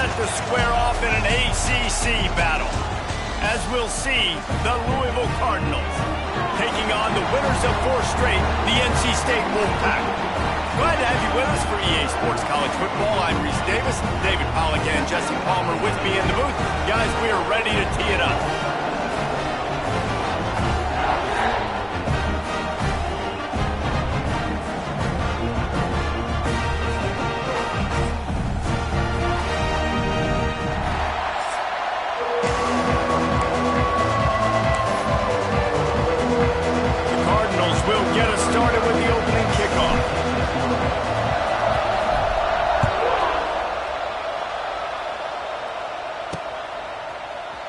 set to square off in an ACC battle. As we'll see, the Louisville Cardinals taking on the winners of 4 straight, the NC State Wolfpack. Glad to have you with us for EA Sports College Football. I'm Reese Davis, David Pollack and Jesse Palmer with me in the booth. Guys, we are ready to tee it up.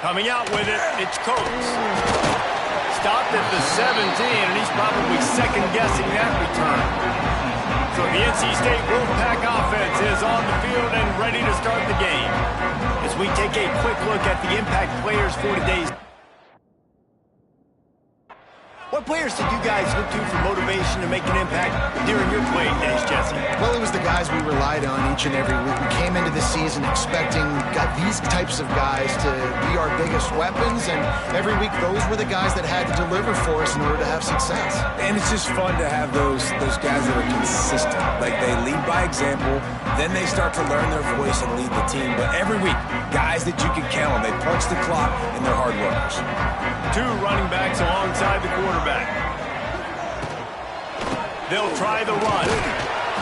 Coming out with it, it's Coates. Stopped at the 17, and he's probably second-guessing that return. So the NC State Wolfpack offense is on the field and ready to start the game. As we take a quick look at the impact players for today's. What players did you guys look to for motivation to make an impact during your playing days, Jesse? Well, it was the guys we relied on each and every week. We came into the season expecting these types of guys to be our biggest weapons, and every week those were the guys that had to deliver for us in order to have success. And it's just fun to have those guys that are consistent. Like, they lead by example, then they start to learn their voice and lead the team. But every week, guys that you can count on, they punch the clock, and they're hard workers. 2 running backs alongside the quarterback. They'll try the run.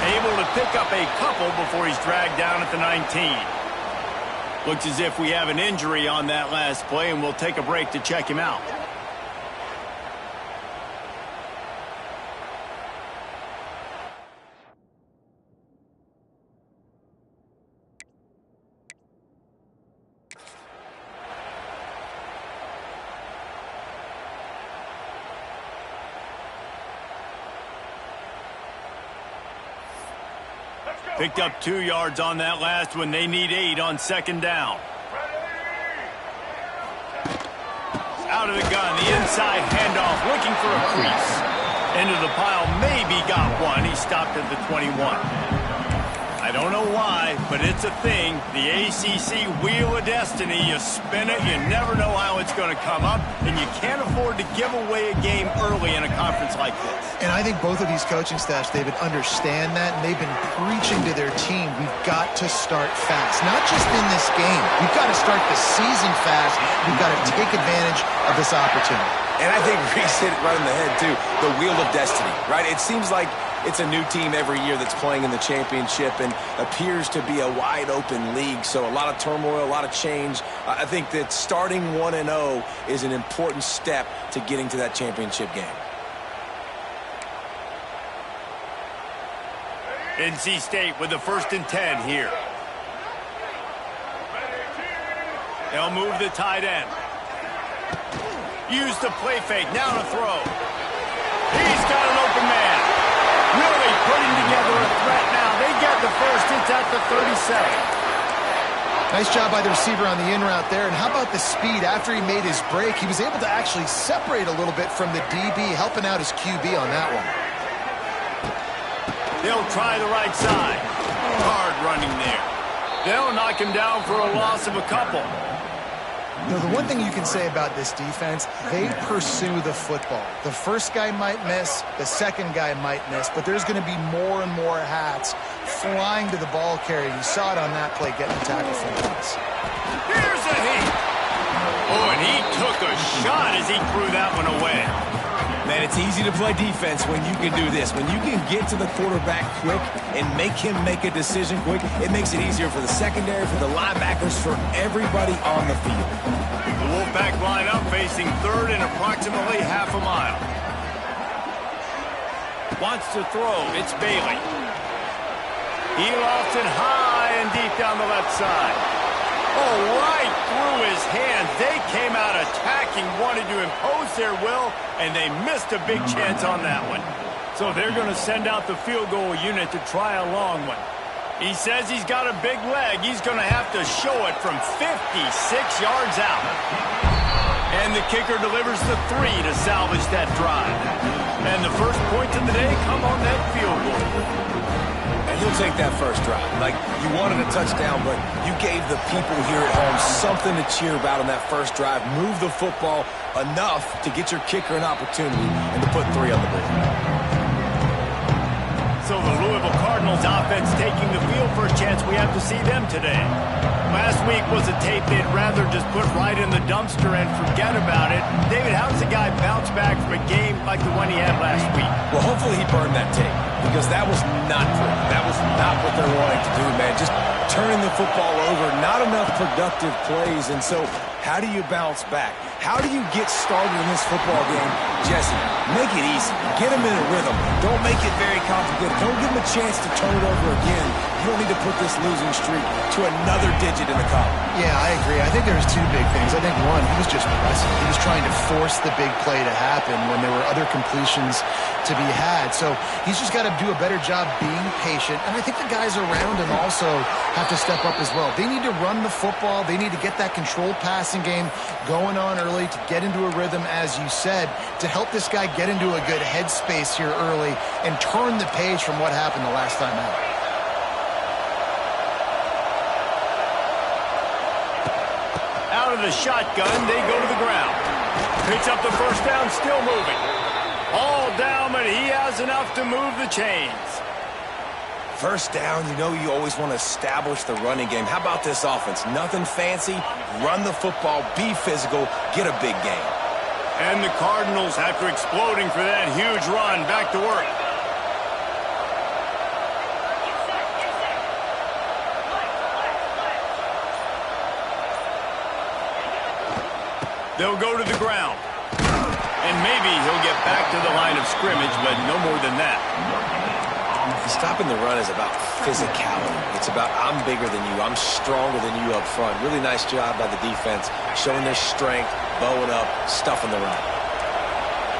Able to pick up a couple before he's dragged down at the 19. Looks as if we have an injury on that last play, and we'll take a break to check him out. Picked up 2 yards on that last one. They need 8 on second down. Out of the gun, the inside handoff, looking for a crease. Into the pile, maybe got one. He stopped at the 21. I don't know why, but it's a thing. The ACC Wheel of Destiny, you spin it, you never know how it's going to come up, and you can't afford to give away a game early in a conference like this. And I think both of these coaching staffs, David, understand that, and they've been preaching to their team, we've got to start fast. Not just in this game. We've got to start the season fast. We've got to take advantage of this opportunity. And I think Reese hit it right in the head, too. The Wheel of Destiny, right? It seems like it's a new team every year that's playing in the championship and appears to be a wide-open league. So a lot of turmoil, a lot of change. I think that starting 1-0 is an important step to getting to that championship game. NC State with the 1st and 10 here. They'll move the tight end. Use the play fake. Now to throw. He's got an open man. Really putting together a threat now. They get the first. It's at the 37. Nice job by the receiver on the in route there. And how about the speed? After he made his break, he was able to actually separate a little bit from the DB, helping out his QB on that one. They'll try the right side. Hard running there. They'll knock him down for a loss of a couple. You know, the one thing you can say about this defense, they pursue the football. The first guy might miss, the second guy might miss, but there's going to be more and more hats flying to the ball carrier. You saw it on that play, getting the tackle for once. Here's a hit. Oh, and he took a shot as he threw that one away. Man, it's easy to play defense when you can do this. When you can get to the quarterback quick and make him make a decision quick, it makes it easier for the secondary, for the linebackers, for everybody on the field. The Wolfpack line up facing 3rd and approximately half a mile. Wants to throw. It's Bailey. He lofts it high and deep down the left side. Oh, right through his hands. They came out attacking, wanted to impose their will, and they missed a big chance on that one. So they're going to send out the field goal unit to try a long one. He says he's got a big leg. He's going to have to show it from 56 yards out. And the kicker delivers the 3 to salvage that drive. And the first points of the day come on that field goal. And You'll take that first drive. Like, you wanted a touchdown, but you gave the people here at home something to cheer about on that first drive. Move the football enough to get your kicker an opportunity and to put 3 on the board. So the Louisville Cardinals offense taking the field. First chance we have to see them today. Last week was a tape they'd rather just put right in the dumpster and forget about it. David, how's the guy bounce back from a game like the one he had last week? Well, hopefully he burned that tape, because that was not pretty. That was not what they're wanting to do, man. Just turning the football over, not enough productive plays. And so how do you bounce back? How do you get started in this football game? Jesse, make it easy. Get him in a rhythm. Don't make it very complicated. Don't give him a chance to turn it over again. You don't need to put this losing streak to another digit in the column. Yeah, I agree. I think there was 2 big things. I think one, he was just pressing. He was trying to force the big play to happen when there were other completions to be had. So he's just got to do a better job being patient. And I think the guys around him also have to step up as well. They need to run the football. They need to get that controlled passing game going on early to get into a rhythm, as you said, to help this guy get into a good headspace here early and turn the page from what happened the last time out. Out of the shotgun, they go to the ground. Picks up the first down, still moving. All down, but he has enough to move the chains. First down, you know you always want to establish the running game. How about this offense? Nothing fancy. Run the football, be physical, get a big gain. And the Cardinals, after exploding for that huge run, back to work. They'll go to the ground. And maybe he'll get back to the line of scrimmage, but no more than that. Stopping the run is about physicality. It's about I'm bigger than you. I'm stronger than you up front. Really nice job by the defense, showing their strength, bowing up, stuffing the run.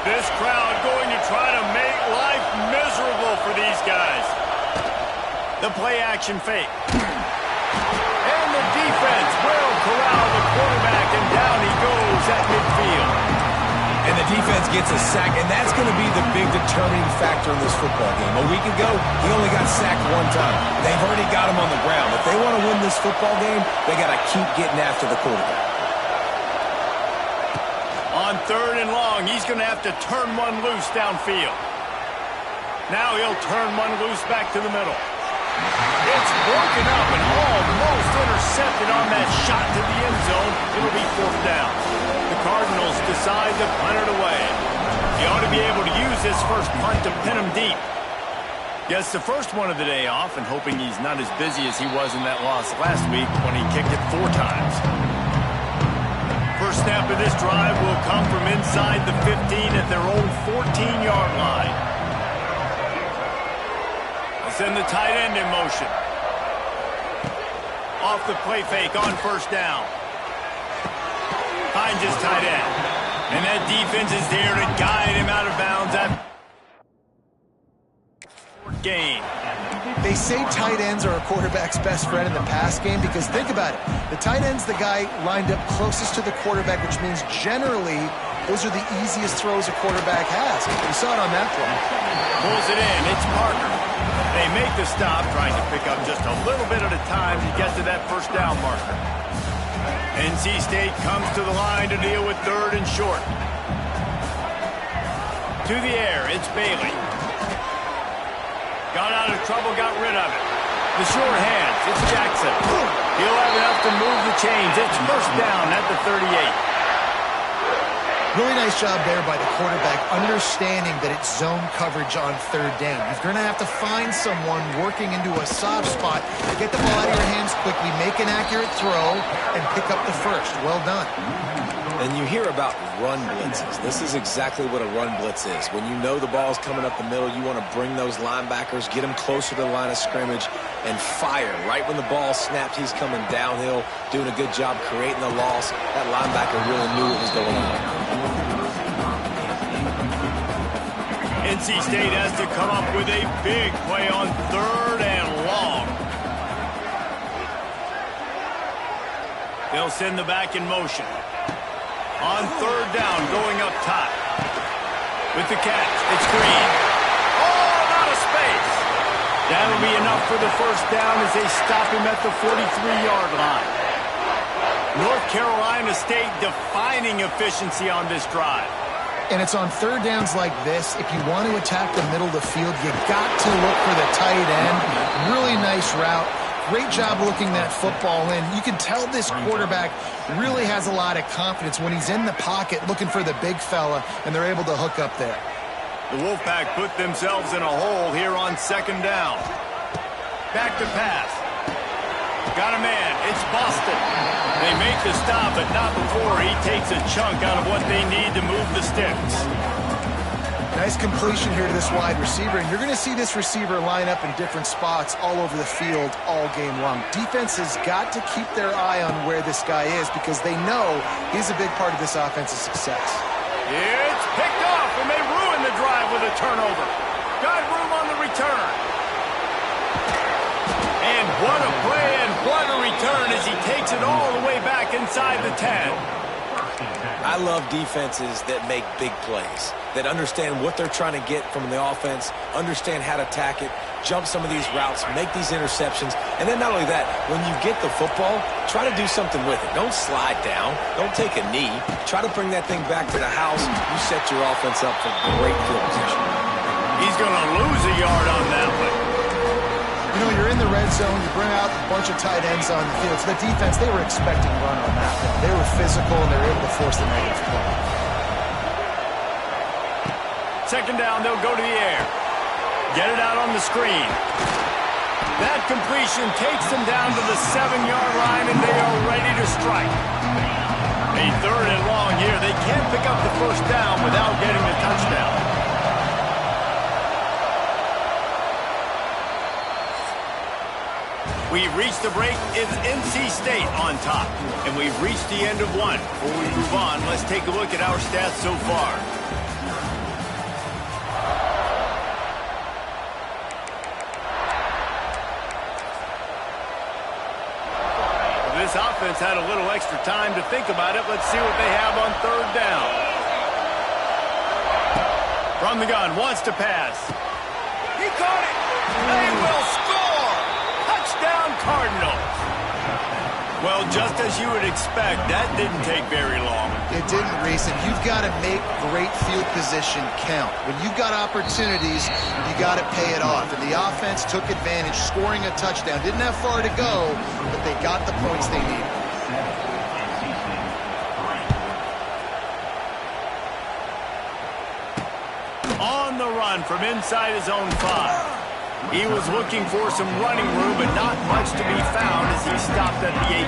This crowd going to try to make life miserable for these guys. The play-action fake. And the defense will corral the quarterback, and down he goes at midfield. And the defense gets a sack, and that's going to be the big determining factor in this football game. A week ago, he only got sacked 1 time. They've already got him on the ground. If they want to win this football game, they got to keep getting after the quarterback. On 3rd and long, he's going to have to turn one loose downfield. Now he'll turn one loose back to the middle. It's broken up and almost intercepted on that shot to the end zone. It'll be 4th down. The Cardinals decide to punt it away. He ought to be able to use this first punt to pin him deep. Gets the first one of the day off, and hoping he's not as busy as he was in that loss last week when he kicked it 4 times. First snap of this drive will come from inside the 15 at their own 14-yard line. They'll send the tight end in motion. Off the play fake on first down. Finds his tight end. And that defense is there to guide him out of bounds at gain. They say tight ends are a quarterback's best friend in the pass game because think about it. The tight end's the guy lined up closest to the quarterback, which means generally those are the easiest throws a quarterback has. We saw it on that play. Pulls it in. It's Parker. They make the stop, trying to pick up just a little bit at a time to get to that first down marker. NC State comes to the line to deal with 3rd and short. To the air, it's Bailey. Got out of trouble, got rid of it. The short hands, it's Jackson. He'll have enough to move the chains. It's first down at the 38. Really nice job there by the quarterback, understanding that it's zone coverage on 3rd down. You're going to have to find someone working into a soft spot to get the ball out of your hands quickly, make an accurate throw, and pick up the first. Well done. And you hear about run blitzes. This is exactly what a run blitz is. When you know the ball's coming up the middle, you want to bring those linebackers, get them closer to the line of scrimmage, and fire. Right when the ball snaps, he's coming downhill, doing a good job creating the loss. That linebacker really knew what was going on. NC State has to come up with a big play on 3rd and long. They'll send the back in motion. On 3rd down, going up top. With the catch, it's Green. Oh, out of space. That'll be enough for the first down as they stop him at the 43-yard line. North Carolina State defining efficiency on this drive. And it's on third downs like this. If you want to attack the middle of the field, you got to look for the tight end. Really nice route. Great job looking that football in. You can tell this quarterback really has a lot of confidence when he's in the pocket looking for the big fella, and they're able to hook up there. The Wolfpack put themselves in a hole here on second down. Back to pass. Got a man. It's Boston. They make the stop, but not before he takes a chunk out of what they need to move the sticks. Nice completion here to this wide receiver, and you're going to see this receiver line up in different spots all over the field all game long. Defense has got to keep their eye on where this guy is because they know he's a big part of this offense's success. It's picked off, and they ruin the drive with a turnover. Got room on the return. And what a play and what a return as he takes it all the way back inside the 10. I love defenses that make big plays, that understand what they're trying to get from the offense, understand how to attack it, jump some of these routes, make these interceptions, and then not only that, when you get the football, try to do something with it. Don't slide down. Don't take a knee. Try to bring that thing back to the house. You set your offense up for great field position. He's going to lose a yard on that one. You know, you're in the red zone, you bring out a bunch of tight ends on the field. So the defense, they were expecting run on that one. They were physical, and they were able to force the negative play. Second down, they'll go to the air. Get it out on the screen. That completion takes them down to the 7-yard line, and they are ready to strike. A third and long here. They can't pick up the first down without getting the touchdown. We've reached the break. It's NC State on top. And we've reached the end of one. Before we move on, let's take a look at our stats so far. This offense had a little extra time to think about it. Let's see what they have on third down. From the gun, wants to pass. He caught it. They will score. Touchdown, Cardinals. Well, just as you would expect, that didn't take very long. It didn't, Reese, and you've got to make great field position count. When you've got opportunities, you got to pay it off. And the offense took advantage, scoring a touchdown. Didn't have far to go, but they got the points they needed. On the run from inside his own 5. He was looking for some running room, but not much to be found as he stopped at the 18.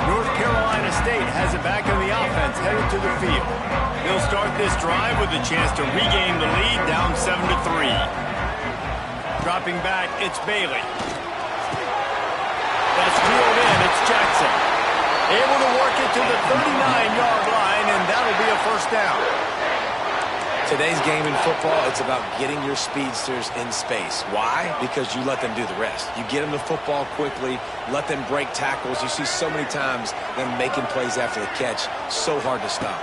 North Carolina State has it back on the offense, headed to the field. They'll start this drive with a chance to regain the lead, down 7-3. Dropping back, it's Bailey. That's drilled in, it's Jackson. Able to work it to the 39-yard line, and that'll be a first down. Today's game in football, it's about getting your speedsters in space. Why? Because you let them do the rest. You get them the football quickly, let them break tackles. You see so many times them making plays after the catch. So hard to stop.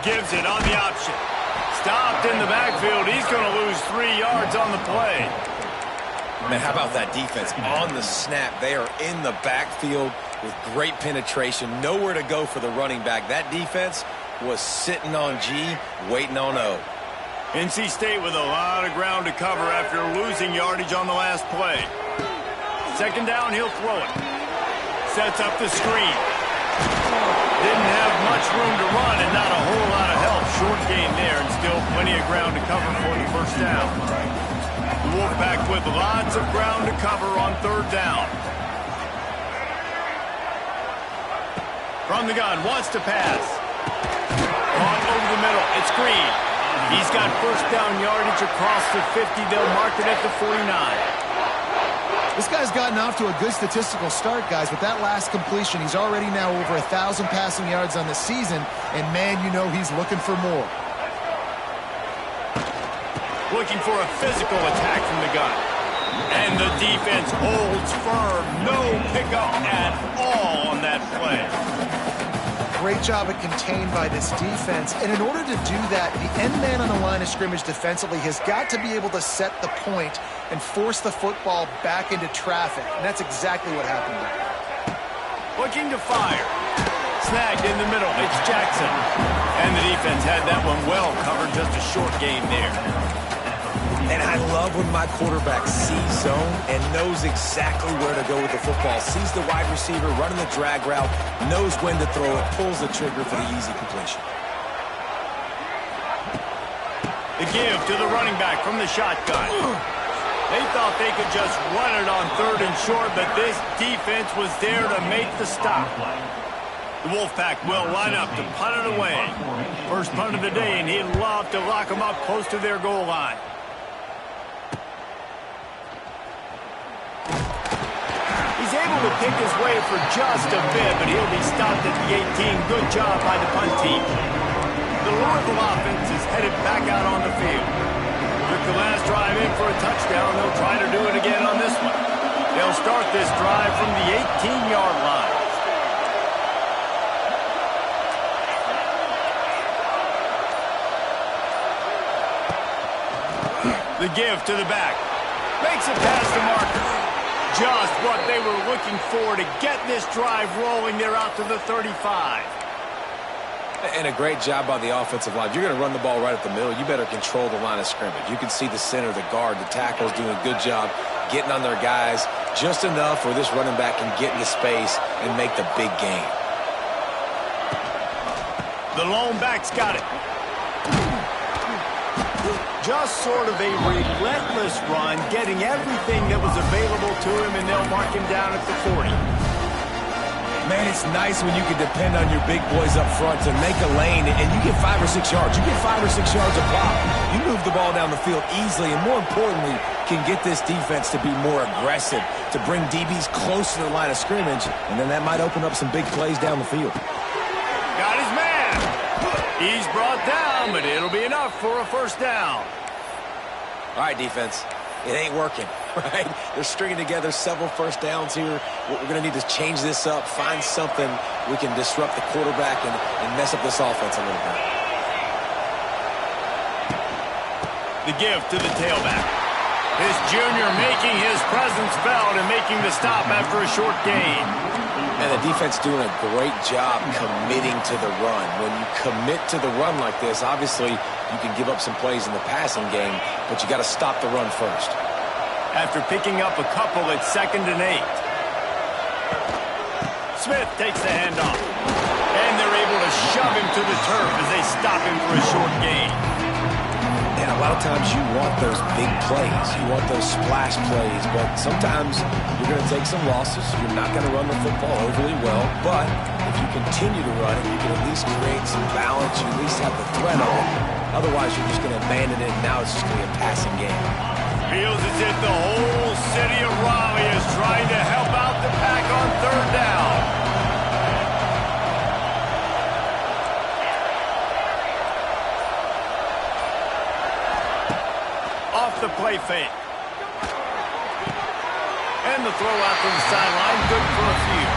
Gives it on the option. Stopped in the backfield. He's going to lose 3 yards on the play. Man, how about that defense? On the snap, they are in the backfield with great penetration. Nowhere to go for the running back. That defense was sitting on G, waiting on O. NC State with a lot of ground to cover after losing yardage on the last play. Second down, he'll throw it. Sets up the screen. Didn't have much room to run and not a whole lot of help. Short gain there and still plenty of ground to cover for the first down. The Wolfpack with lots of ground to cover on third down. From the gun, wants to pass. Caught over the middle. It's Green. He's got first down yardage across the 50. They'll mark it at the 49. This guy's gotten off to a good statistical start, guys. With that last completion, he's already now over 1,000 passing yards on the season. And, man, you know he's looking for more. Looking for a physical attack from the gun. And the defense holds firm. No pickup at all on that play. Great job of contained by this defense. And in order to do that, the end man on the line of scrimmage defensively has got to be able to set the point and force the football back into traffic. And that's exactly what happened there. Looking to fire. Snagged in the middle. It's Jackson. And the defense had that one well covered. Just a short game there. And I love when my quarterback sees zone and knows exactly where to go with the football. Sees the wide receiver running the drag route, knows when to throw it, pulls the trigger for the easy completion. The give to the running back from the shotgun. They thought they could just run it on 3rd and short, but this defense was there to make the stop. The Wolfpack will line up to punt it away. First punt of the day, and he'd love to lock them up close to their goal line. He's able to pick his way for just a bit, but he'll be stopped at the 18. Good job by the punt team. The Louisville offense is headed back out on the field. Took the last drive in for a touchdown. They'll try to do it again on this one. They'll start this drive from the 18-yard line. The give to the back. Makes it past the marker. Just what they were looking for to get this drive rolling. They're out to the 35. And a great job by the offensive line. If you're going to run the ball right up the middle, you better control the line of scrimmage. You can see the center, the guard, the tackles doing a good job getting on their guys just enough where this running back can get into space and make the big gain. The lone back's got it. Just sort of a relentless run, getting everything that was available to him, and they'll mark him down at the 40. Man, it's nice when you can depend on your big boys up front to make a lane, and you get 5 or 6 yards. You get 5 or 6 yards a pop. You move the ball down the field easily, and more importantly, can get this defense to be more aggressive, to bring DBs close to the line of scrimmage, and then that might open up some big plays down the field. Got his man. He's brought down, but it'll be enough for a first down. All right, defense. It ain't working, right? They're stringing together several first downs here. We're going to need to change this up, find something we can disrupt the quarterback and mess up this offense a little bit. The give to the tailback. This junior making his presence felt and making the stop after a short gain. And the defense doing a great job committing to the run. When you commit to the run like this, obviously you can give up some plays in the passing game, but you got to stop the run first. After picking up a couple, it's 2nd and 8. Smith takes the handoff. And they're able to shove him to the turf as they stop him for a short gain. And a lot of times you want those big plays. You want those splash plays, but sometimes you're going to take some losses. You're not going to run the football overly well, but if you continue to run it, you can at least create some balance. You at least have the threat of it. Otherwise, you're just going to abandon it, and now it's just going to be a passing game. Feels as if the whole city of Raleigh is trying to help out the Pack on 3rd down. Off the play fake. And the throw out to the sideline, good for a few.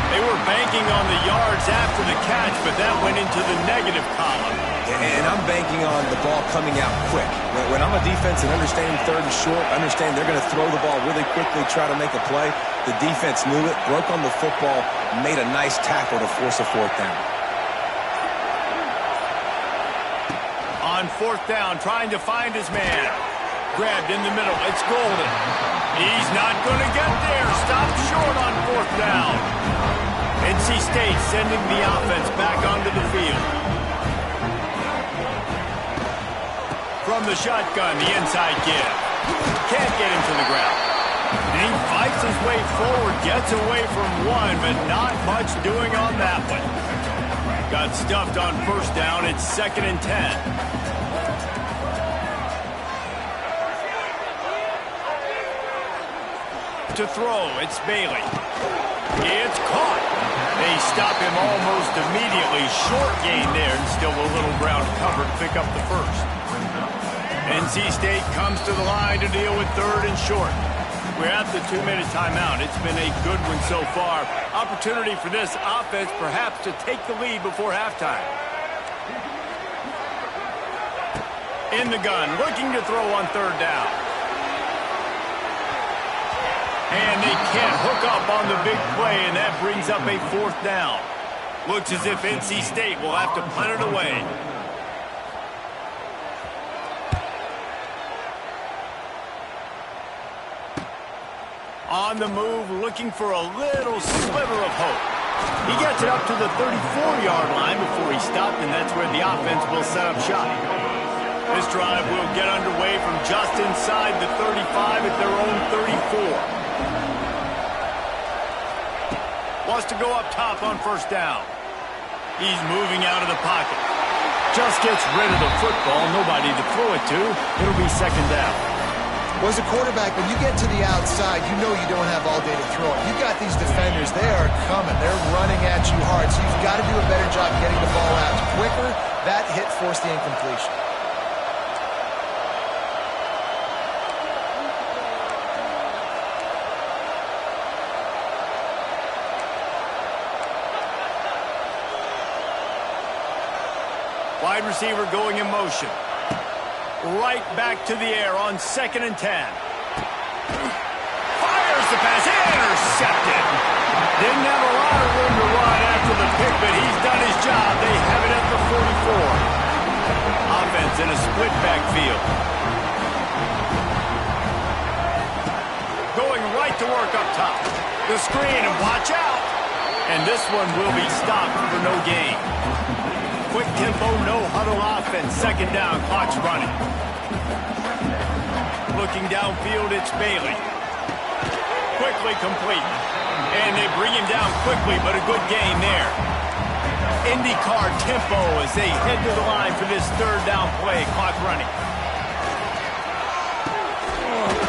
They were banking on the yards after the catch, but that went into the negative column. And I'm banking on the ball coming out quick. When I'm a defense and understanding 3rd and short, understand they're going to throw the ball really quickly, try to make a play. The defense knew it, broke on the football, made a nice tackle to force a 4th down. On 4th down, trying to find his man. Grabbed in the middle. It's Golden. He's not going to get there. Stopped short on 4th down. NC State sending the offense back onto the field. From the shotgun, the inside give. Can't get him to the ground. And he fights his way forward, gets away from one, but not much doing on that one. Got stuffed on 1st down. It's 2nd and 10. To throw, it's Bailey. It's caught. They stop him almost immediately. Short gain there, and still a little ground cover to pick up the first. NC State comes to the line to deal with 3rd and short. We're at the 2-minute timeout. It's been a good one so far. Opportunity for this offense perhaps to take the lead before halftime. In the gun, looking to throw on 3rd down. And they can't hook up on the big play, and that brings up a 4th down. Looks as if NC State will have to punt it away. On the move, looking for a little sliver of hope. He gets it up to the 34-yard line before he stopped, and that's where the offense will set up shop. This drive will get underway from just inside the 35 at their own 34. Wants to go up top on 1st down. He's moving out of the pocket. Just gets rid of the football. Nobody to throw it to. It'll be 2nd down. Well, as a quarterback, when you get to the outside, you know you don't have all day to throw it. You've got these defenders. They are coming. They're running at you hard, so you've got to do a better job getting the ball out quicker. That hit forced the incompletion. Wide receiver going in motion. Right back to the air on 2nd and 10. Fires the pass. Intercepted. Didn't have a lot of room to run after the pick, but he's done his job. They have it at the 44. Offense in a split backfield. Going right to work up top. The screen, and watch out. And this one will be stopped for no gain. Quick tempo, no huddle offense. 2nd down, clock's running. Looking downfield, it's Bailey. Quickly complete. And they bring him down quickly, but a good gain there. IndyCar tempo as they head to the line for this 3rd down play. Clock running.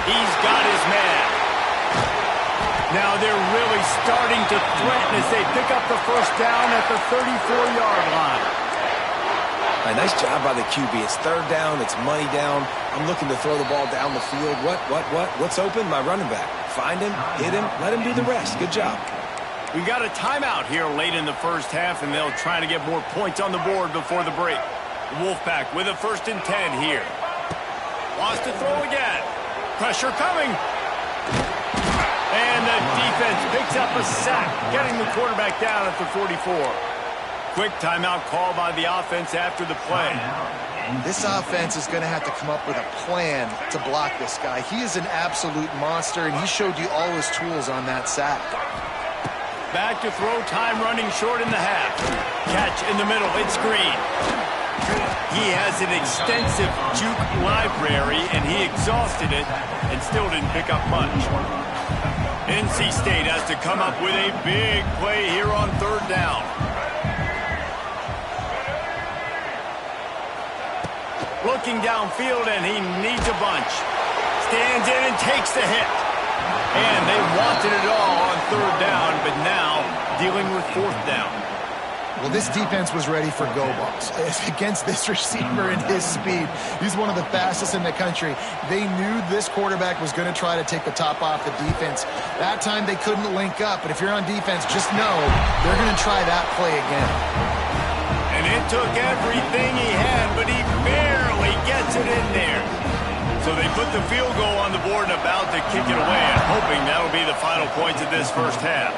He's got his man. Now they're really starting to threaten as they pick up the 1st down at the 34-yard line. A nice job by the QB. It's 3rd down. It's money down. I'm looking to throw the ball down the field. What's open? My running back. Find him, hit him, let him do the rest. Good job. We got a timeout here late in the 1st half, and they'll try to get more points on the board before the break. Wolfpack with a 1st and 10 here. Wants to throw again. Pressure coming. And the defense picks up a sack, getting the quarterback down at the 44. Quick timeout call by the offense after the play. This offense is going to have to come up with a plan to block this guy. He is an absolute monster, and he showed you all his tools on that sack. Back to throw, time running short in the half. Catch in the middle, it's Green. He has an extensive juke library, and he exhausted it and still didn't pick up much. NC State has to come up with a big play here on 3rd down. Looking downfield, and he needs a bunch. Stands in and takes the hit. And they wanted it all on 3rd down, but now dealing with 4th down. Well, this defense was ready for go balls. Against this receiver and his speed, he's one of the fastest in the country. They knew this quarterback was going to try to take the top off the defense. That time they couldn't link up, but if you're on defense, just know they're going to try that play again. And it took everything he had, but he barely gets it in there. So they put the field goal on the board and about to kick it away, and hoping that'll be the final points of this 1st half.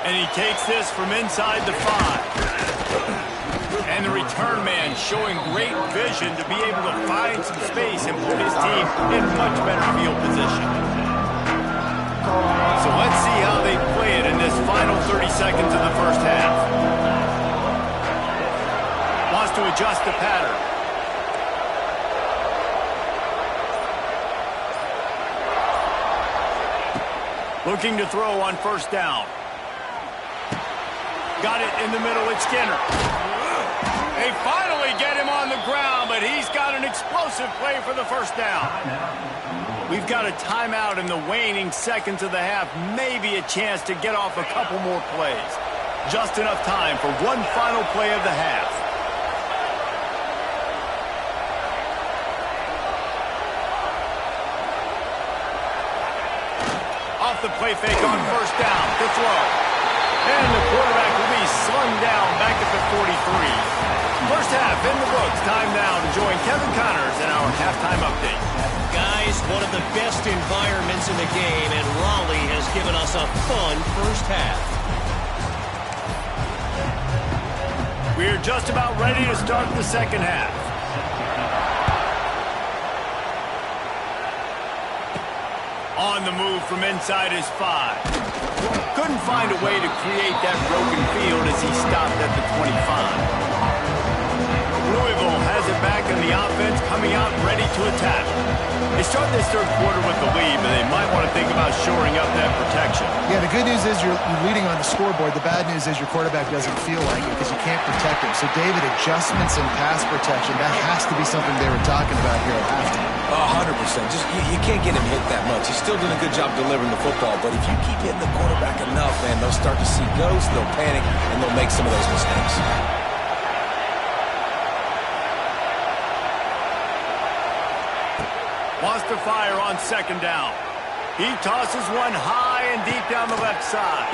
And he takes this from inside the 5. And the return man showing great vision to be able to find some space and put his team in much better field position. So let's see how they play it in this final 30 seconds of the 1st half. Wants to adjust the pattern. Looking to throw on 1st down. Got it in the middle, it's Skinner. They finally get him on the ground, but he's got an explosive play for the 1st down. We've got a timeout in the waning seconds of the half, maybe a chance to get off a couple more plays. Just enough time for one final play of the half. off the play fake on first down to throw. And the quarterback will be slung down back at the 43. First half in the books. Time now to join Kevin Connors in our halftime update. Guys, one of the best environments in the game, and Raleigh has given us a fun first half. We're just about ready to start the second half. On the move from inside his 5. Couldn't find a way to create that broken field as he stopped at the 25. Louisville has it back in the offense, coming out ready to attack. They start this third quarter with the lead, but they might want to think about shoring up that protection. Yeah, the good news is you're leading on the scoreboard. The bad news is your quarterback doesn't feel like it because you can't protect him. So, David, adjustments in pass protection, that has to be something they were talking about here at halftime. 100%. Just you can't get him hit that much. He's still doing a good job delivering the football, but if you keep hitting the quarterback enough, man, they'll start to see ghosts, they'll panic, and they'll make some of those mistakes. Wants to fire on second down. He tosses one high and deep down the left side.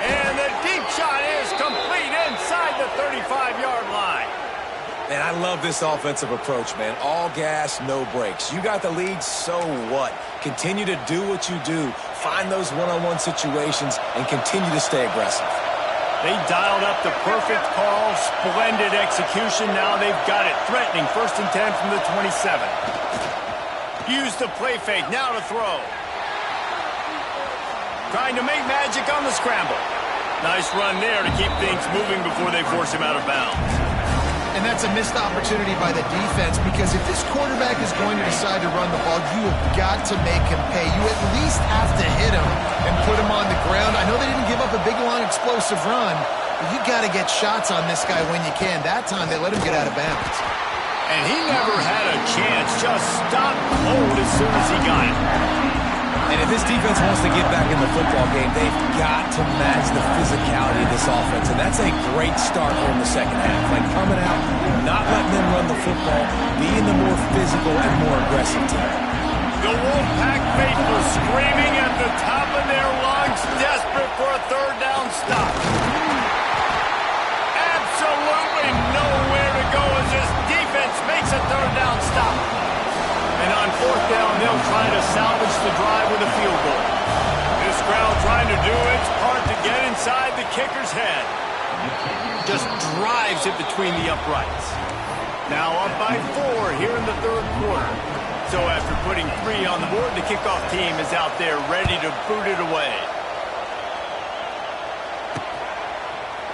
And the deep shot is complete inside the 35-yard line. And I love this offensive approach, man. All gas, no brakes. You got the lead, so what? Continue to do what you do. Find those one-on-one situations and continue to stay aggressive. They dialed up the perfect call. Splendid execution. Now they've got it. Threatening 1st and 10 from the 27. Use the play fake. Now to throw. Trying to make magic on the scramble. Nice run there to keep things moving before they force him out of bounds. And that's a missed opportunity by the defense because if this quarterback is going to decide to run the ball, you have got to make him pay. You at least have to hit him and put him on the ground. I know they didn't give up a big, long, explosive run, but you got to get shots on this guy when you can. That time they let him get out of bounds. And he never had a chance. Just stopped cold as soon as he got it. And if this defense wants to get back in the football game, they've got to match the physicality of this offense. And that's a great start here in the second half. Like coming out, not letting them run the football, being the more physical and more aggressive team. The Wolfpack faithful screaming at the top of their lungs, desperate for a third down stop. Absolutely nowhere to go as this defense makes a third down stop. And on fourth down, they'll try to salvage the drive with a field goal. This crowd trying to do its part to get inside the kicker's head. Just drives it between the uprights. Now up by 4 here in the third quarter. So after putting 3 on the board, the kickoff team is out there ready to boot it away.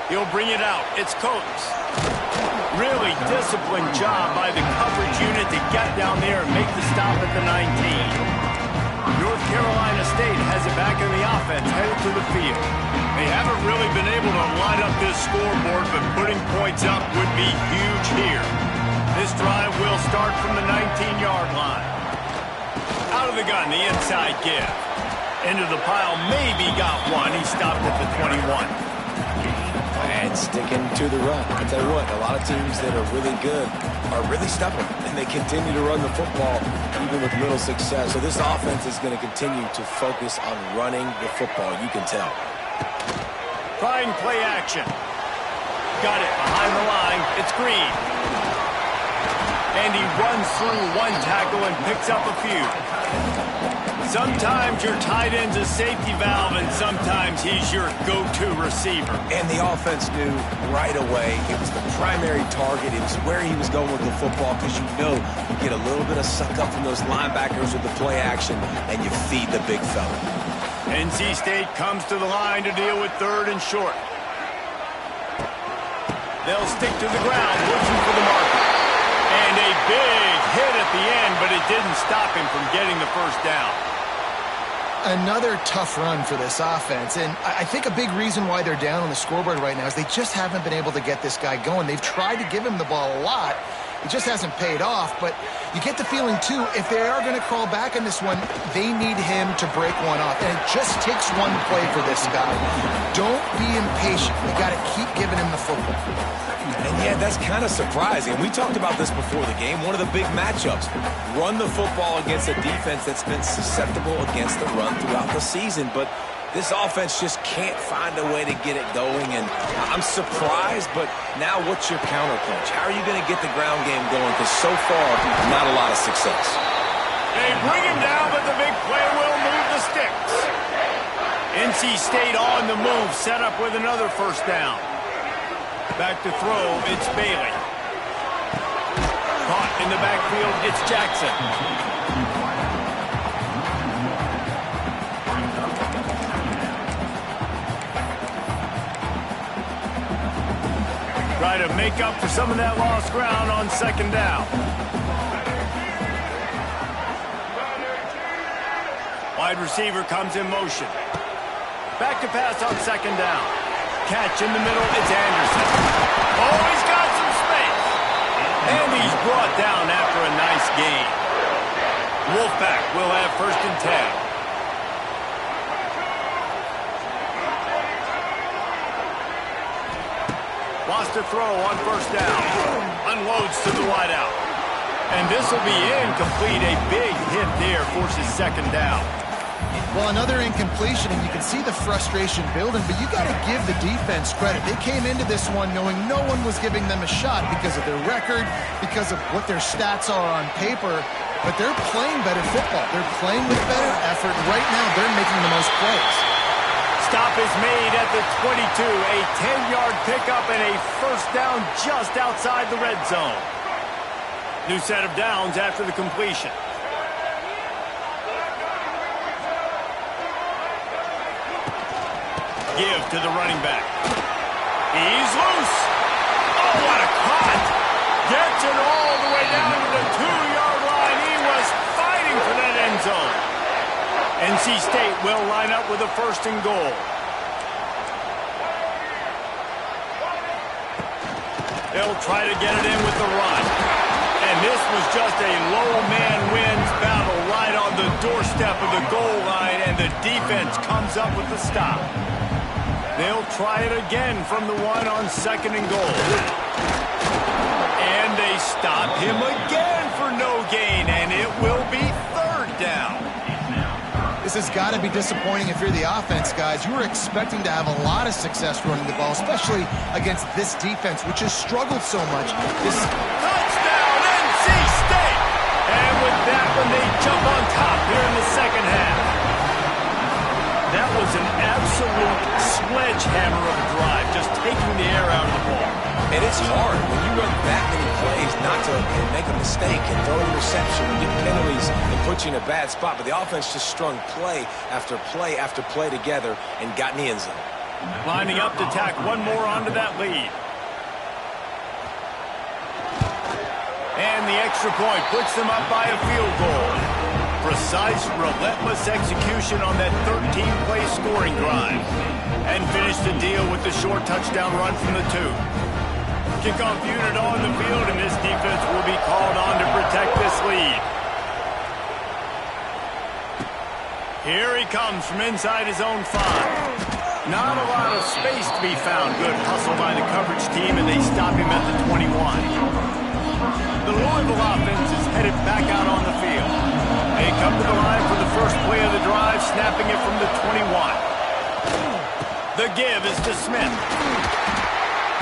He'll bring it out. It's Coates. Really disciplined job by the coverage unit to get down there and make the stop at the 19. North Carolina State has it back in the offense, headed to the field. They haven't really been able to line up this scoreboard, but putting points up would be huge here. This drive will start from the 19-yard line. Out of the gun, the inside give. Into the pile, maybe got one. He stopped at the 21. And sticking to the run. I tell you what, a lot of teams that are really good are really stubborn, and they continue to run the football even with little success. So this offense is going to continue to focus on running the football. You can tell. Trying play action. Got it behind the line. It's Green. And he runs through one tackle and picks up a few. Sometimes your tight end's a safety valve, and sometimes he's your go-to receiver. And the offense knew right away it was the primary target. It was where he was going with the football because you know you get a little bit of suck up from those linebackers with the play action, and you feed the big fella. NC State comes to the line to deal with 3rd and short. They'll stick to the ground, looking for the marker. And a big hit at the end, but it didn't stop him from getting the first down. Another tough run for this offense, and I think a big reason why they're down on the scoreboard right now is they just haven't been able to get this guy going. They've tried to give him the ball a lot, It just hasn't paid off, but you get the feeling, too, if they are going to crawl back in this one, they need him to break one off. And it just takes one play for this guy. Don't be impatient. You got to keep giving him the football. And yeah, that's kind of surprising. We talked about this before the game. One of the big matchups. Run the football against a defense that's been susceptible against the run throughout the season. But this offense just can't find a way to get it going. And I'm surprised, but now what's your counterpunch? How are you going to get the ground game going? Because so far, not a lot of success. They bring him down, but the big play will move the sticks. NC State on the move, set up with another first down. Back to throw, it's Bailey. Caught in the backfield, it's Jackson. Try to make up for some of that lost ground on second down. Wide receiver comes in motion. Back to pass on second down. Catch in the middle, it's Anderson. Oh, he's got some space. And he's brought down after a nice gain. Wolfpack will have 1st and 10. Lost to throw on first down. Unloads to the wideout. And this will be incomplete. A big hit there forces second down. Well, another incompletion, and you can see the frustration building, but you got to give the defense credit. They came into this one knowing no one was giving them a shot because of their record, because of what their stats are on paper, but they're playing better football. They're playing with better effort. Right now, they're making the most plays. Stop is made at the 22. A 10-yard pickup and a first down just outside the red zone. New set of downs after the completion. Give to the running back. He's loose. Oh, what a cut. Gets it all the way down to the 2-yard line. He was fighting for that end zone. NC State will line up with a 1st and goal. They'll try to get it in with the run. And this was just a low man wins battle right on the doorstep of the goal line, and the defense comes up with the stop. They'll try it again from the 1 on 2nd and goal. And they stop him again for no gain, and it will be 3rd down. This has got to be disappointing if you're the offense, guys. You were expecting to have a lot of success running the ball, especially against this defense, which has struggled so much. Touchdown, NC State! And with that one, they jump on top here in the second half. That was an absolute sledgehammer of a drive, just taking the air out of the ball. And it's hard when you run that many plays not to make a mistake and throw an interception and get penalties and put you in a bad spot. But the offense just strung play after play after play together and got in the end zone. Lining up to tack one more onto that lead. And the extra point puts them up by a field goal. Precise, relentless execution on that 13-play scoring drive. And finish the deal with the short touchdown run from the 2. Kickoff unit on the field, and this defense will be called on to protect this lead. Here he comes from inside his own 5. Not a lot of space to be found. Good hustle by the coverage team, and they stop him at the 21. The Louisville offense is headed back out on the field. They come to the line for the first play of the drive, snapping it from the 21. The give is to Smith.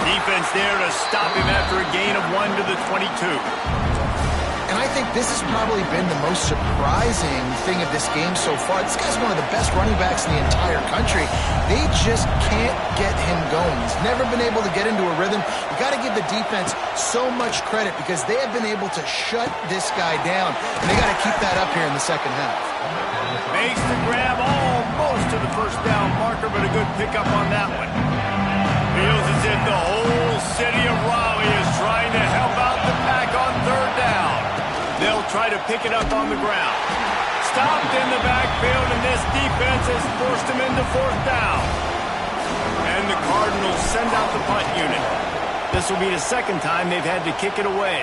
Defense there to stop him after a gain of 1 to the 22. And I think this has probably been the most surprising thing of this game so far. This guy's one of the best running backs in the entire country. They just can't get him going. He's never been able to get into a rhythm. You got to give the defense so much credit because they have been able to shut this guy down. And they got to keep that up here in the second half. Makes the grab almost to the first down marker, but a good pickup on that one. Feels as if the whole city of Raleigh is trying to help out the pack on 3rd down. They'll try to pick it up on the ground. Stopped in the backfield, and this defense has forced him into 4th down. And the Cardinals send out the punt unit. This will be the second time they've had to kick it away.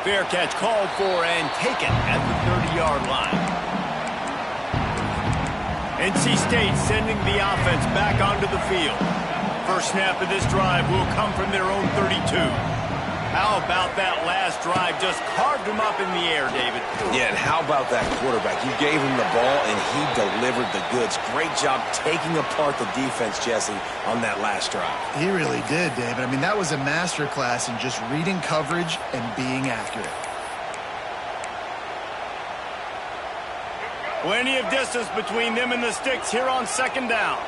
Fair catch called for and taken at the 30-yard line. NC State sending the offense back onto the field. First snap of this drive will come from their own 32. How about that last drive? Just carved him up in the air, David. Yeah, and how about that quarterback? You gave him the ball, and he delivered the goods. Great job taking apart the defense, Jesse, on that last drive. He really did, David. I mean, that was a masterclass in just reading coverage and being accurate. Plenty of distance between them and the sticks here on second down.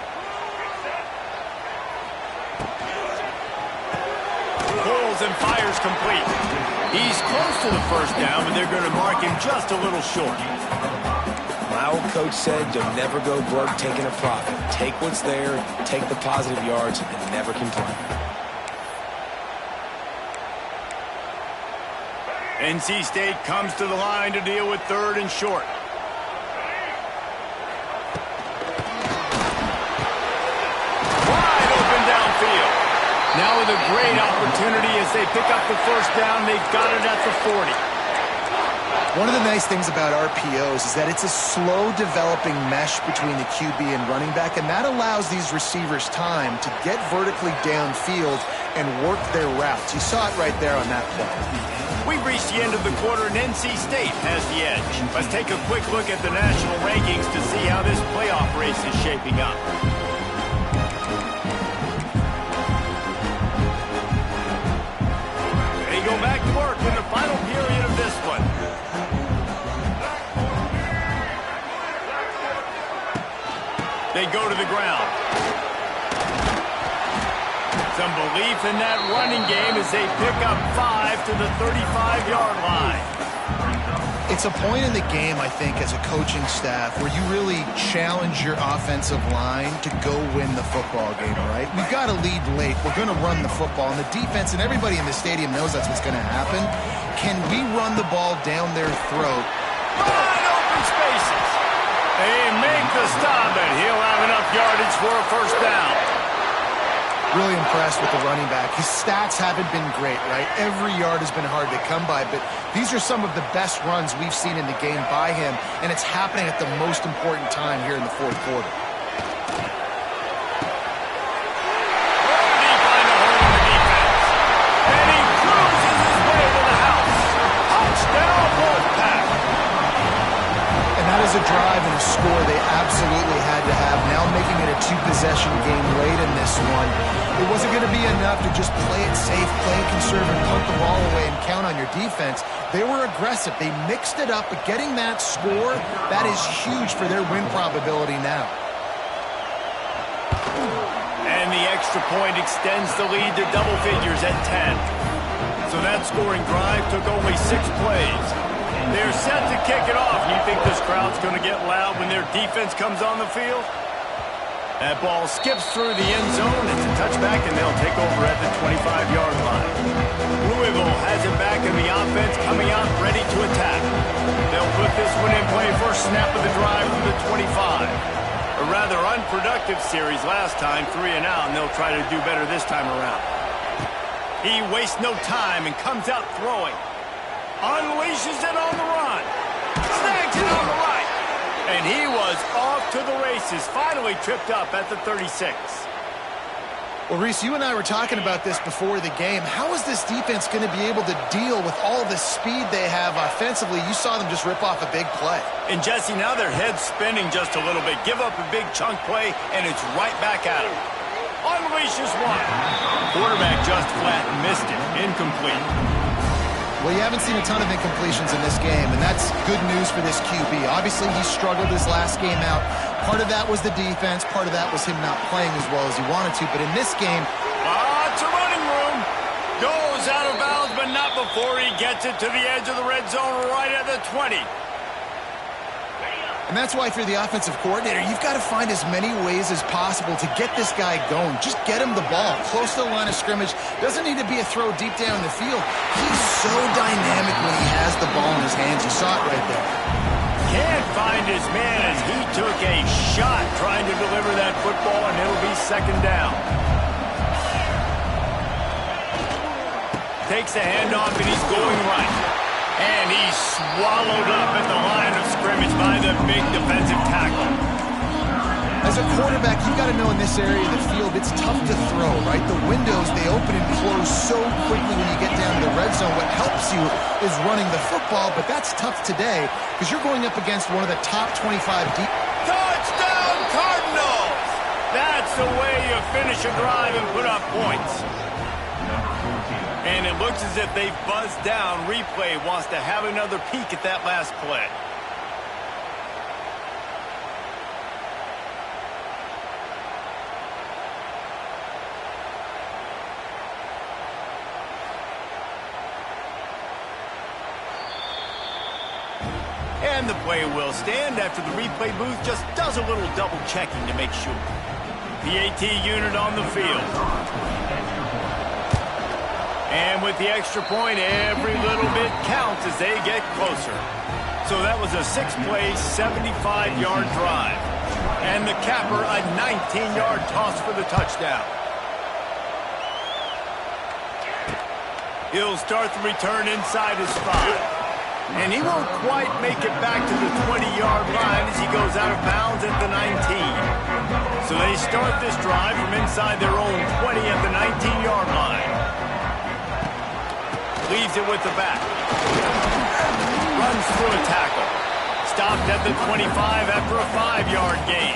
Pulls and fires complete. He's close to the first down, but they're going to mark him just a little short. My old coach said, you'll never go broke taking a profit. Take what's there, take the positive yards, and never complain. NC State comes to the line to deal with third and short. Wide open downfield. Now with a great opportunity as they pick up the first down. They've got it at the 40. One of the nice things about RPOs is that it's a slow developing mesh between the QB and running back, and that allows these receivers time to get vertically downfield and work their routes. You saw it right there on that play. We've reached the end of the quarter, and NC State has the edge. Let's take a quick look at the national rankings to see how this playoff race is shaping up. They go back to work in the final period of this one. They go to the ground. Some belief in that running game as they pick up 5 to the 35-yard line. It's a point in the game, I think, as a coaching staff where you really challenge your offensive line to go win the football game, right? We've got to lead late. We're going to run the football, and the defense and everybody in the stadium knows that's what's going to happen. Can we run the ball down their throat? Wide open spaces. They make the stop, and he'll have enough yardage for a first down. Really impressed with the running back. His stats haven't been great, right? Every yard has been hard to come by, but these are some of the best runs we've seen in the game by him, and it's happening at the most important time here in the fourth quarter. Deep behind the hole in the defense. And he cruises his way to the house. Touchdown, Wolfpack. And that is a drive and a score they absolutely had to have. Now making it a two-possession game late in this one. It wasn't going to be enough to just play it safe, play it conservative, punt the ball away, and count on your defense. They were aggressive. They mixed it up, but getting that score, that is huge for their win probability now. And the extra point extends the lead to double figures at 10. So that scoring drive took only 6 plays. They're set to kick it off. You think this crowd's going to get loud when their defense comes on the field? That ball skips through the end zone. It's a touchback, and they'll take over at the 25-yard line. Louisville has it back in the offense, coming out ready to attack. They'll put this one in play first snap of the drive from the 25. A rather unproductive series last time, 3 and out, and they'll try to do better this time around. He wastes no time and comes out throwing. Unleashes it on the run. Snags it on the right. And he was off to the races. Finally tripped up at the 36. Well, Reese, you and I were talking about this before the game. How is this defense going to be able to deal with all the speed they have offensively? You saw them just rip off a big play. And, Jesse, now their head's spinning just a little bit. Give up a big chunk play, and it's right back at him. Unleashes one. Quarterback just flat missed it. Incomplete. Well, you haven't seen a ton of incompletions in this game, and that's good news for this QB. Obviously, he struggled his last game out. Part of that was the defense. Part of that was him not playing as well as he wanted to. But in this game... Lots of running room. Goes out of bounds, but not before he gets it to the edge of the red zone right at the 20. And that's why if you're the offensive coordinator, you've got to find as many ways as possible to get this guy going. Just get him the ball close to the line of scrimmage. Doesn't need to be a throw deep down the field. He's so dynamic when he has the ball in his hands. You saw it right there. Can't find his man as he took a shot trying to deliver that football, and it'll be second down. Takes the handoff, and he's going right. And he's swallowed up at the line of scrimmage by the big defensive tackle. As a quarterback, you've got to know in this area of the field, it's tough to throw, right? The windows, they open and close so quickly when you get down to the red zone. What helps you is running the football, but that's tough today because you're going up against one of the top 25 deep. Touchdown, Cardinals! That's the way you finish a drive and put up points. And it looks as if they've buzzed down. Replay wants to have another peek at that last play. And the play will stand after the replay booth just does a little double checking to make sure. The AT unit on the field. And with the extra point, every little bit counts as they get closer. So that was a 6-play, 75-yard drive. And the capper, a 19-yard toss for the touchdown. He'll start the return inside his 5. And he won't quite make it back to the 20-yard line as he goes out of bounds at the 19. So they start this drive from inside their own 20 at the 19-yard line. Leaves it with the back. Runs through a tackle. Stopped at the 25 after a 5-yard gain.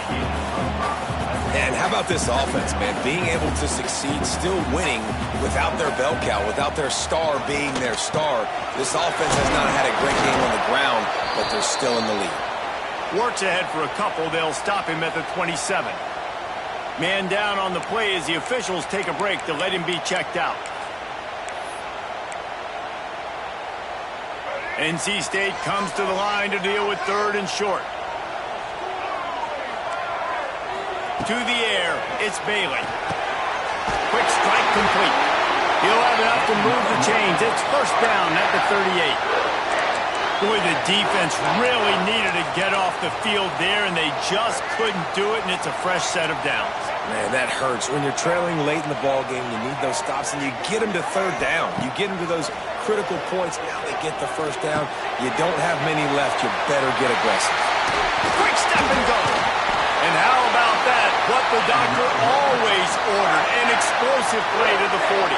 And how about this offense, man? Being able to succeed, still winning without their bell cow, without their star being their star. This offense has not had a great game on the ground, but they're still in the lead. Works ahead for a couple. They'll stop him at the 27. Man down on the play as the officials take a break to let him be checked out. NC State comes to the line to deal with 3rd and short. To the air, it's Bailey. Quick strike complete. He'll have enough to move the chains. It's first down at the 38. Boy, the defense really needed to get off the field there, and they just couldn't do it, and it's a fresh set of downs. Man, that hurts. When you're trailing late in the ball game, you need those stops, and you get them to 3rd down. You get them to those critical points. Now they get the first down. You don't have many left. You better get aggressive. Quick step and go. And how about that? What the doctor always ordered, an explosive play to the 40.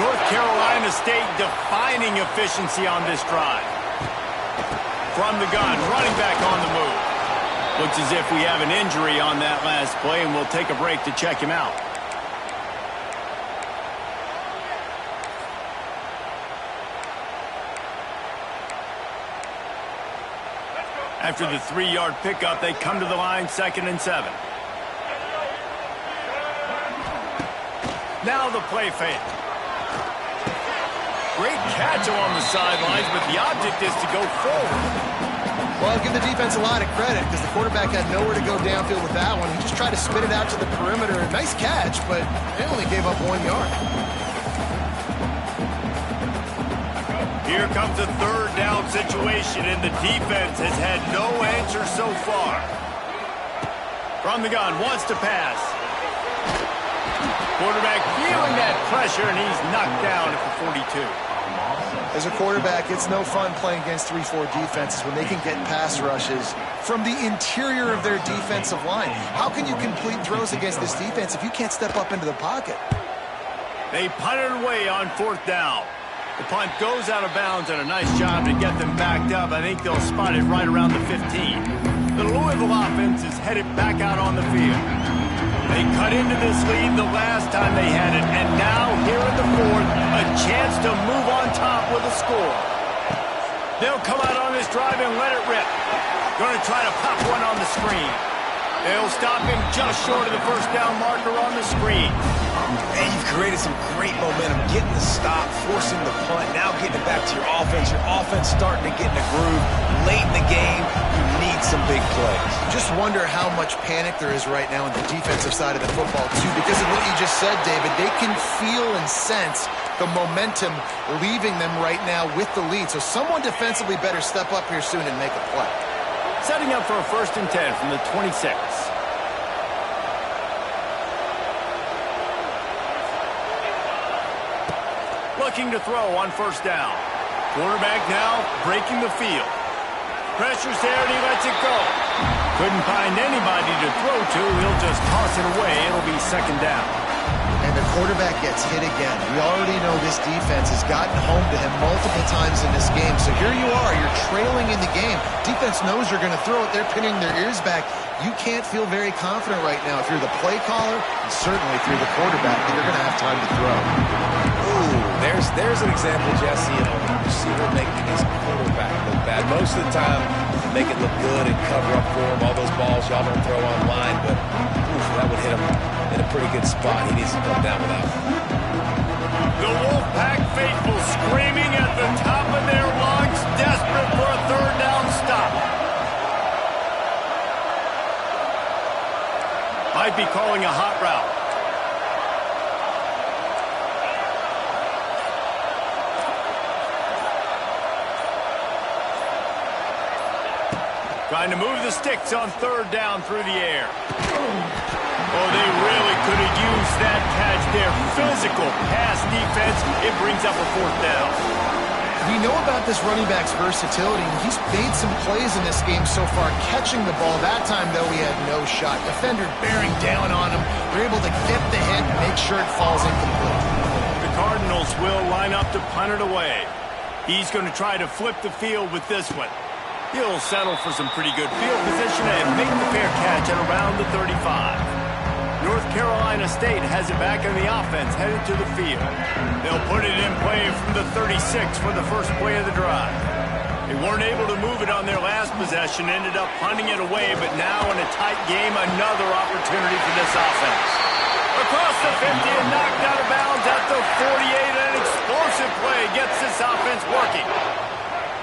North Carolina State defining efficiency on this drive. From the gun, running back on the move. Looks as if we have an injury on that last play, and we'll take a break to check him out. After the 3-yard pickup, they come to the line, 2nd and 7. Now the play fake. Great catch along the sidelines, but the object is to go forward. Well, I'll give the defense a lot of credit because the quarterback had nowhere to go downfield with that one. He just tried to spit it out to the perimeter. Nice catch, but they only gave up 1 yard. Here comes a 3rd down situation, and the defense has had no answer so far. From the gun, wants to pass. Quarterback feeling that pressure, and he's knocked down at the 42. As a quarterback, it's no fun playing against 3-4 defenses when they can get pass rushes from the interior of their defensive line. How can you complete throws against this defense if you can't step up into the pocket? They punt it away on 4th down. The punt goes out of bounds, and a nice job to get them backed up. I think they'll spot it right around the 15. The Louisville offense is headed back out on the field. They cut into this lead the last time they had it, and now here in the 4th, a chance to move on top with a score. They'll come out on this drive and let it rip. Going to try to pop one on the screen. They'll stop him just short of the first down marker on the screen. And you've created some great momentum, getting the stop, forcing the punt, now getting it back to your offense. Your offense starting to get in a groove. Late in the game, you need some big plays. Just wonder how much panic there is right now on the defensive side of the football, too, because of what you just said, David. They can feel and sense the momentum leaving them right now with the lead. So someone defensively better step up here soon and make a play. Setting up for a 1st and 10 from the 26. Looking to throw on 1st down. Quarterback now breaking the field. Pressure's there, and he lets it go. Couldn't find anybody to throw to. He'll just toss it away. It'll be second down. And the quarterback gets hit again. We already know this defense has gotten home to him multiple times in this game. So here you are. You're trailing in the game. Defense knows you're going to throw it. They're pinning their ears back. You can't feel very confident right now if you're the play caller, and certainly if you're the quarterback, that you're going to have time to throw. Ooh, there's an example, Jesse, of a receiver making his quarterback look bad. Most of the time, make it look good and cover up for him. All those balls y'all don't throw online, but that would hit him in a pretty good spot. He needs to come down with that one. The Wolfpack faithful screaming at the top of their lungs, desperate for a third down stop. Might be calling a hot route. Trying to move the sticks on third down through the air. Oh, they really could have used that catch there. Physical pass defense. It brings up a fourth down. We know about this running back's versatility. He's made some plays in this game so far, catching the ball. That time, though, he had no shot. Defender bearing down on him. They're able to get the hit and make sure it falls incomplete. The Cardinals will line up to punt it away. He's going to try to flip the field with this one. He'll settle for some pretty good field position and make the fair catch at around the 35. North Carolina State has it back in the offense, headed to the field. They'll put it in play from the 36 for the first play of the drive. They weren't able to move it on their last possession, ended up punting it away, but now in a tight game, another opportunity for this offense. Across the 50 and knocked out of bounds at the 48, an explosive play gets this offense working.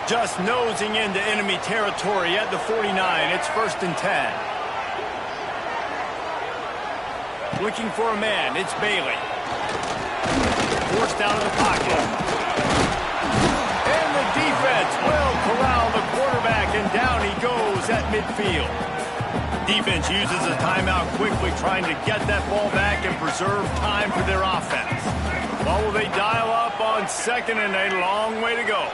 Just nosing into enemy territory at the 49, it's 1st and 10. Looking for a man, it's Bailey. Forced out of the pocket. And the defense will corral the quarterback, and down he goes at midfield. Defense uses a timeout quickly, trying to get that ball back and preserve time for their offense. Well, will they dial up on second and a long way to go?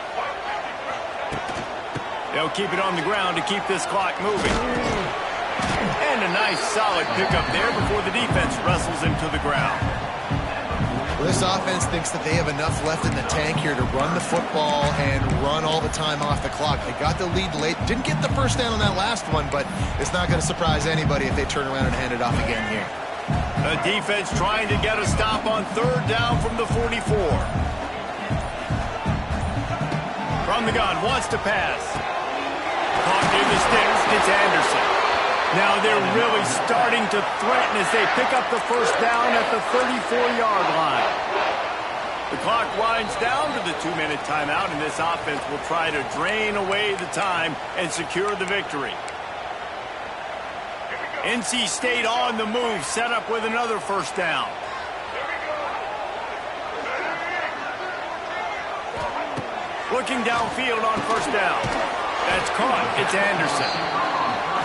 They'll keep it on the ground to keep this clock moving. And a nice solid pickup there before the defense wrestles him to the ground. Well, this offense thinks that they have enough left in the tank here to run the football and run all the time off the clock. They got the lead late. Didn't get the first down on that last one, but it's not going to surprise anybody if they turn around and hand it off again here. The defense trying to get a stop on third down from the 44. From the gun, wants to pass. Caught near the sticks. It's Anderson. Now they're really starting to threaten as they pick up the first down at the 34-yard line. The clock winds down to the 2-minute timeout, and this offense will try to drain away the time and secure the victory. NC State on the move, set up with another first down. Looking downfield on first down. That's caught. It's Anderson.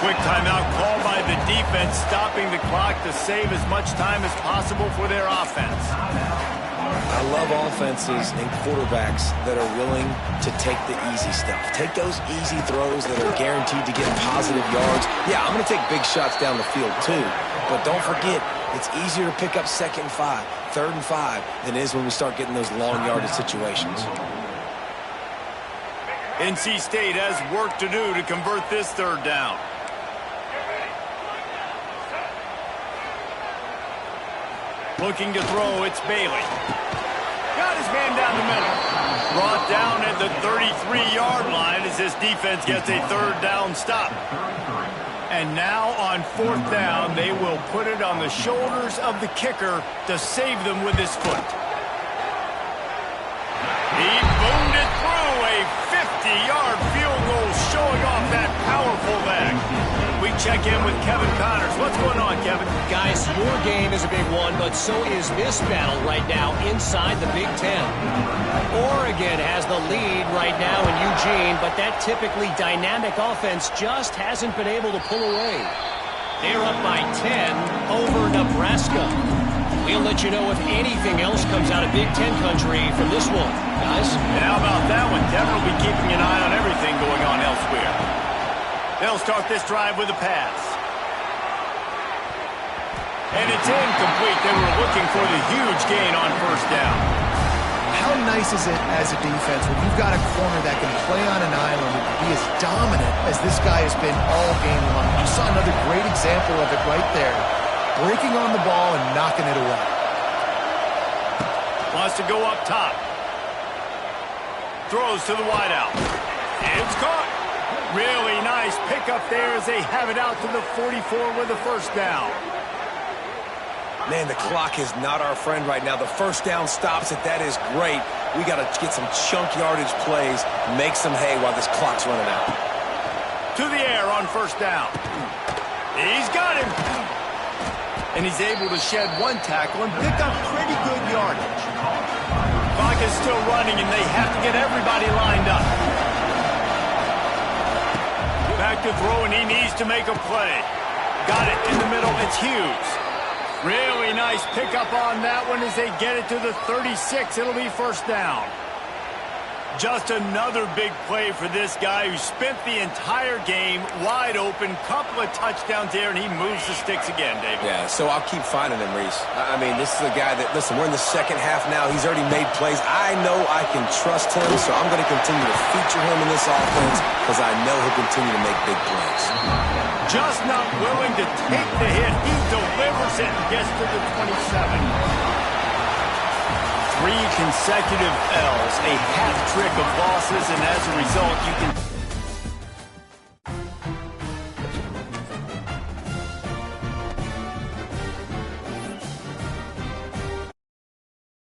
Quick timeout called by the defense, stopping the clock to save as much time as possible for their offense. I love offenses and quarterbacks that are willing to take the easy stuff. Take those easy throws that are guaranteed to get positive yards. Yeah, I'm going to take big shots down the field too, but don't forget, it's easier to pick up 2nd and 5, 3rd and 5 than it is when we start getting those long yardage situations. NC State has work to do to convert this third down. Looking to throw, it's Bailey. Got his man down the middle. Brought down at the 33-yard line as this defense gets a third down stop. And now on 4th down, they will put it on the shoulders of the kicker to save them with his foot. He boomed it through, a 50-yard field goal showing off that powerful leg. We check in with Kevin Connors. What's going on, Kevin? Guys, your game is a big one, but so is this battle right now inside the Big Ten. Oregon has the lead right now in Eugene, but that typically dynamic offense just hasn't been able to pull away. They're up by 10 over Nebraska. We'll let you know if anything else comes out of Big Ten country from this one, guys. And how about that one? Devin will be keeping an eye on everything going on elsewhere. They'll start this drive with a pass. And it's incomplete. They were looking for the huge gain on first down. How nice is it as a defense when you've got a corner that can play on an island and be as dominant as this guy has been all game long? You saw another great example of it right there. Breaking on the ball and knocking it away. Wants to go up top. Throws to the wideout. It's caught. Really nice pickup there as they have it out to the 44 with the first down. Man, the clock is not our friend right now. The first down stops it. That is great. We got to get some chunk yardage plays, make some hay while this clock's running out. To the air on first down. He's got him. And he's able to shed one tackle and pick up pretty good yardage. Clock is still running, and they have to get everybody lined up. Back to throw, and he needs to make a play. Got it in the middle. It's Hughes. Really nice pickup on that one as they get it to the 36. It'll be first down. Just another big play for this guy who spent the entire game wide open. Couple of touchdowns there, and he moves the sticks again, David. Yeah, so I'll keep finding him, Reese. I mean, this is a guy that, listen, we're in the second half now. He's already made plays. I know I can trust him, so I'm going to continue to feature him in this offense because I know he'll continue to make big plays. Just not willing to take the hit. He delivers it and gets to the 27. 3 consecutive L's, a hat trick of losses, and as a result, you can